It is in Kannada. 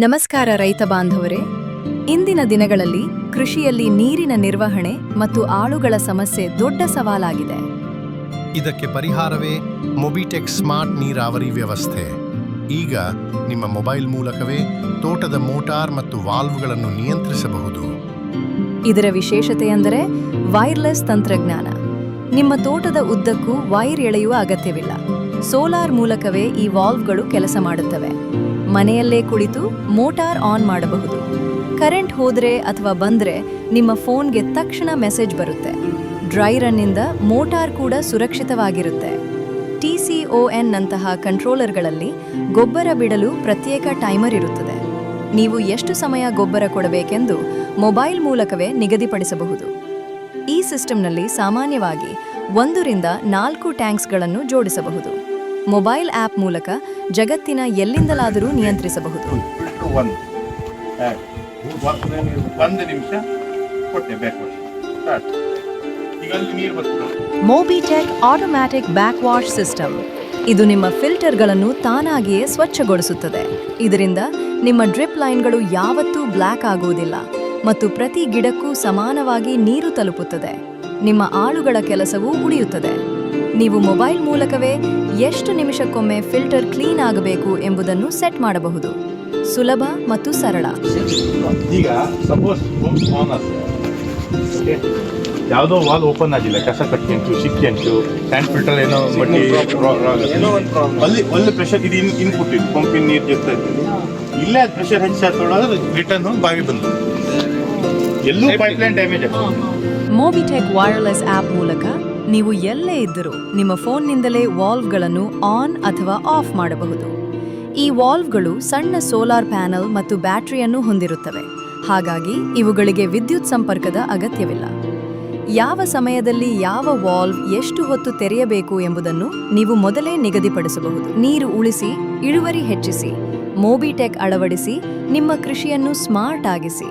ನಮಸ್ಕಾರ ರೈತ ಬಾಂಧವರೇ. ಇಂದಿನ ದಿನಗಳಲ್ಲಿ ಕೃಷಿಯಲ್ಲಿ ನೀರಿನ ನಿರ್ವಹಣೆ ಮತ್ತು ಆಳುಗಳ ಸಮಸ್ಯೆ ದೊಡ್ಡ ಸವಾಲಾಗಿದೆ. ಇದಕ್ಕೆ ಪರಿಹಾರವೇ ಮೊಬಿಟೆಕ್ ಸ್ಮಾರ್ಟ್ ನೀರಾವರಿ ವ್ಯವಸ್ಥೆ. ಈಗ ನಿಮ್ಮ ಮೊಬೈಲ್ ಮೂಲಕವೇ ತೋಟದ ಮೋಟಾರ್ ಮತ್ತು ವಾಲ್ವ್ಗಳನ್ನು ನಿಯಂತ್ರಿಸಬಹುದು. ಇದರ ವಿಶೇಷತೆಯೆಂದರೆ ವೈರ್ಲೆಸ್ ತಂತ್ರಜ್ಞಾನ. ನಿಮ್ಮ ತೋಟದ ಉದ್ದಕ್ಕೂ ವೈರ್ ಎಳೆಯುವ ಅಗತ್ಯವಿಲ್ಲ. ಸೋಲಾರ್ ಮೂಲಕವೇ ಈ ವಾಲ್ವ್ಗಳು ಕೆಲಸ ಮಾಡುತ್ತವೆ. ಮನೆಯಲ್ಲೇ ಕುಳಿತು ಮೋಟಾರ್ ಆನ್ ಮಾಡಬಹುದು. ಕರೆಂಟ್ ಹೋದ್ರೆ ಅಥವಾ ಬಂದ್ರೆ ನಿಮ್ಮ ಫೋನ್ಗೆ ತಕ್ಷಣ ಮೆಸೇಜ್ ಬರುತ್ತೆ. ಡ್ರೈ ರನ್ನಿಂದ ಮೋಟಾರ್ ಕೂಡ ಸುರಕ್ಷಿತವಾಗಿರುತ್ತೆ. TCON ನಂತಹ ಕಂಟ್ರೋಲರ್ಗಳಲ್ಲಿ ಗೊಬ್ಬರ ಬಿಡಲು ಪ್ರತ್ಯೇಕ ಟೈಮರ್ ಇರುತ್ತದೆ. ನೀವು ಎಷ್ಟು ಸಮಯ ಗೊಬ್ಬರ ಕೊಡಬೇಕೆಂದು ಮೊಬೈಲ್ ಮೂಲಕವೇ ನಿಗದಿಪಡಿಸಬಹುದು. ಈ ಸಿಸ್ಟಂನಲ್ಲಿ ಸಾಮಾನ್ಯವಾಗಿ 1 ರಿಂದ 4 ಟ್ಯಾಂಕ್ಸ್ಗಳನ್ನು ಜೋಡಿಸಬಹುದು. ಮೊಬೈಲ್ ಆಪ್ ಮೂಲಕ ಜಗತ್ತಿನ ಎಲ್ಲಿಂದಲಾದರೂ ನಿಯಂತ್ರಿಸಬಹುದು. ಮೊಬಿಟೆಕ್ ಆಟೋಮ್ಯಾಟಿಕ್ ಬ್ಯಾಕ್ ವಾಶ್ ಸಿಸ್ಟಮ್. ಇದು ನಿಮ್ಮ ಫಿಲ್ಟರ್ಗಳನ್ನು ತಾನಾಗಿಯೇ ಸ್ವಚ್ಛಗೊಳಿಸುತ್ತದೆ. ಇದರಿಂದ ನಿಮ್ಮ ಡ್ರಿಪ್ ಲೈನ್ಗಳು ಯಾವತ್ತೂ ಬ್ಲ್ಯಾಕ್ ಆಗುವುದಿಲ್ಲ ಮತ್ತು ಪ್ರತಿ ಗಿಡಕ್ಕೂ ಸಮಾನವಾಗಿ ನೀರು ತಲುಪುತ್ತದೆ. ನಿಮ್ಮ ಆಳುಗಳ ಕೆಲಸವೂ ಉಳಿಯುತ್ತದೆ. ನೀವು ಮೊಬೈಲ್ ಮೂಲಕವೇ ಎಷ್ಟು ನಿಮಿಷಕ್ಕೊಮ್ಮೆ ಫಿಲ್ಟರ್ ಕ್ಲೀನ್ ಆಗಬೇಕು ಎಂಬುದನ್ನು ಸೆಟ್ ಮಾಡಬಹುದು. ಸುಲಭ ಮತ್ತು ಸರಳ. ಈಗ ಸಪೋಸ್ ಯಾವುದೋ ವಾಲ್ ಓಪನ್ ಆಗಿಲ್ಲ, ಕಸ ಕಟ್ಕೊಂಟು ಸಿಕ್ಕೆಂಟು ಟ್ಯಾಂಕ್ ಫಿಲ್ಟರ್ ಏನೋ ಮಟ್ಟಿ ಅಲ್ಲಿ ಒಳ್ಳೆ ಪ್ರೆಷರ್ ಇದು ಇನ್ಪುಟ್ ಇದು ಪಂಪಿನ ನೀರು ಜಗ್ತಾ ಇರ್ತದೆ. ಇಲ್ಲೇ ಪ್ರೆಷರ್ ಹೆಚ್ಚಾಗ್ತೊಳೋದ್ರೆ ರಿಟರ್ನ್ ಬಾವಿ ಬಂದು ಎಲ್ಲೂ ಪೈಪ್ಲೈನ್ ಡ್ಯಾಮೇಜ್ ಆಗ್ತದೆ. ಮೊಬಿಟೆಕ್ ವೈರ್ಲೆಸ್ ಆಪ್ ಮೂಲಕ ನೀವು ಎಲ್ಲೇ ಇದ್ದರೂ ನಿಮ್ಮ ಫೋನ್ನಿಂದಲೇ ವಾಲ್ವ್ಗಳನ್ನು ಆನ್ ಅಥವಾ ಆಫ್ ಮಾಡಬಹುದು. ಈ ವಾಲ್ವ್ಗಳು ಸಣ್ಣ ಸೋಲಾರ್ ಪ್ಯಾನೆಲ್ ಮತ್ತು ಬ್ಯಾಟರಿಯನ್ನು ಹೊಂದಿರುತ್ತವೆ. ಹಾಗಾಗಿ ಇವುಗಳಿಗೆ ವಿದ್ಯುತ್ ಸಂಪರ್ಕದ ಅಗತ್ಯವಿಲ್ಲ. ಯಾವ ಸಮಯದಲ್ಲಿ ಯಾವ ವಾಲ್ವ್ ಎಷ್ಟು ಹೊತ್ತು ತೆರೆಯಬೇಕು ಎಂಬುದನ್ನು ನೀವು ಮೊದಲೇ ನಿಗದಿಪಡಿಸಬಹುದು. ನೀರು ಉಳಿಸಿ, ಇಳುವರಿ ಹೆಚ್ಚಿಸಿ. ಮೊಬಿಟೆಕ್ ಅಳವಡಿಸಿ ನಿಮ್ಮ ಕೃಷಿಯನ್ನು ಸ್ಮಾರ್ಟ್ ಆಗಿಸಿ.